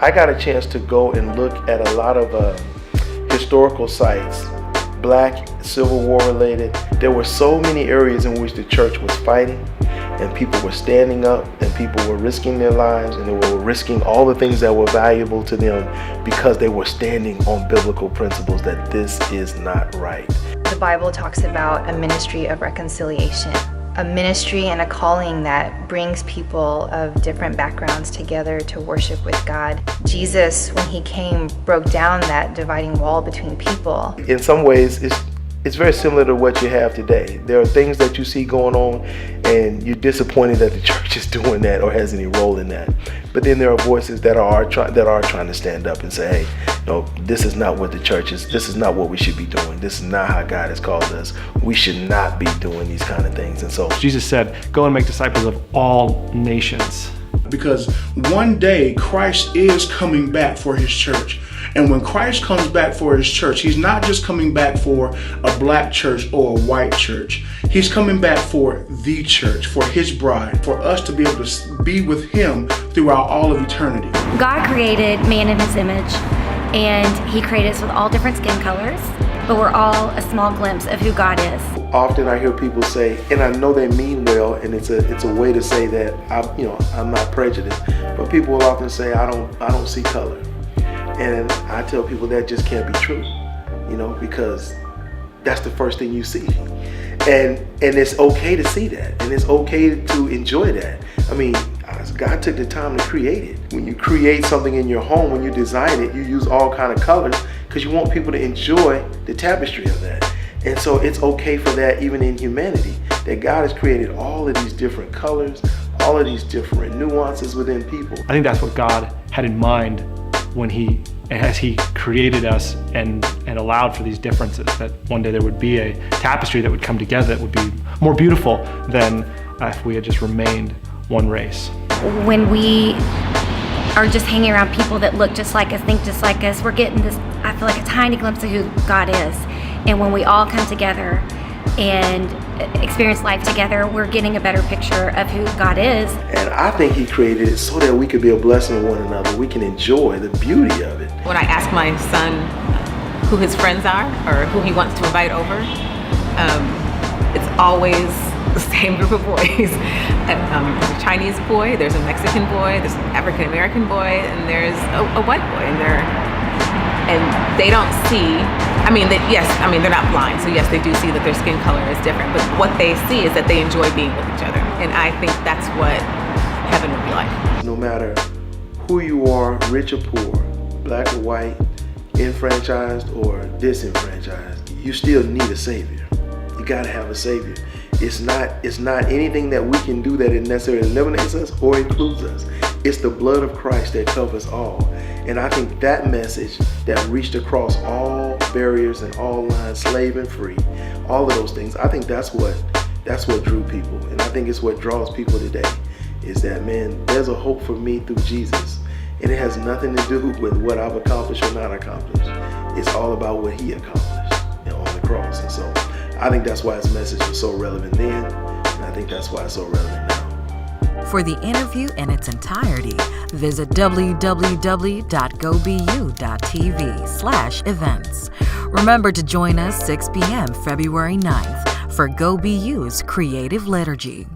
I got a chance to go and look at a lot of historical sites, Black, Civil War related. There were so many areas in which the church was fighting, and people were standing up, and people were risking their lives, and they were risking all the things that were valuable to them because they were standing on biblical principles that this is not right. The Bible talks about a ministry of reconciliation, a ministry and a calling that brings people of different backgrounds together to worship with God. Jesus, when he came, broke down that dividing wall between people. In some ways, it's very similar to what you have today. There are things that you see going on, and you're disappointed that the church is doing that or has any role in that. But then there are voices that are trying to stand up and say, hey, no, this is not what the church is. This is not what we should be doing. This is not how God has called us. We should not be doing these kind of things. And so Jesus said, go and make disciples of all nations. Because one day Christ is coming back for his church. And when Christ comes back for his church, he's not just coming back for a black church or a white church. He's coming back for the church, for his bride, for us to be able to be with him throughout all of eternity. God created man in his image, and he created us with all different skin colors, but we're all a small glimpse of who God is. Often I hear people say, and I know they mean well, and it's a way to say that I'm not prejudiced, but people will often say I don't see color. And I tell people that just can't be true, because that's the first thing you see. And it's okay to see that, and it's okay to enjoy that. I mean, God took the time to create it. When you create something in your home, when you design it, you use all kind of colors because you want people to enjoy the tapestry of that. And so it's okay for that even in humanity, that God has created all of these different colors, all of these different nuances within people. I think that's what God had in mind when as he created us and allowed for these differences, that one day there would be a tapestry that would come together that would be more beautiful than if we had just remained one race. When we are just hanging around people that look just like us, think just like us, we're getting this, I feel like, a tiny glimpse of who God is. And when we all come together and experience life together, we're getting a better picture of who God is. And I think he created it so that we could be a blessing to one another. We can enjoy the beauty of it. When I ask my son who his friends are or who he wants to invite over, it's always the same group of boys. There's a Chinese boy, there's a Mexican boy, there's an African American boy, and there's a white boy. And they don't see, they're not blind, so yes, they do see that their skin color is different, but what they see is that they enjoy being with each other. And I think that's what heaven would be like. No matter who you are, rich or poor, black or white, enfranchised or disenfranchised, you still need a savior. You gotta have a savior. It's not anything that we can do that it necessarily eliminates us or includes us. It's the blood of Christ that covers all. And I think that message that reached across all barriers and all lines, slave and free, all of those things, I think that's what drew people. And I think it's what draws people today, is that, man, there's a hope for me through Jesus. And it has nothing to do with what I've accomplished or not accomplished. It's all about what he accomplished on the cross. And so I think that's why his message was so relevant then, and I think that's why it's so relevant now. For the interview in its entirety, visit www.gobu.tv/events. Remember to join us 6 p.m. February 9th for GoBU's Creative Liturgy.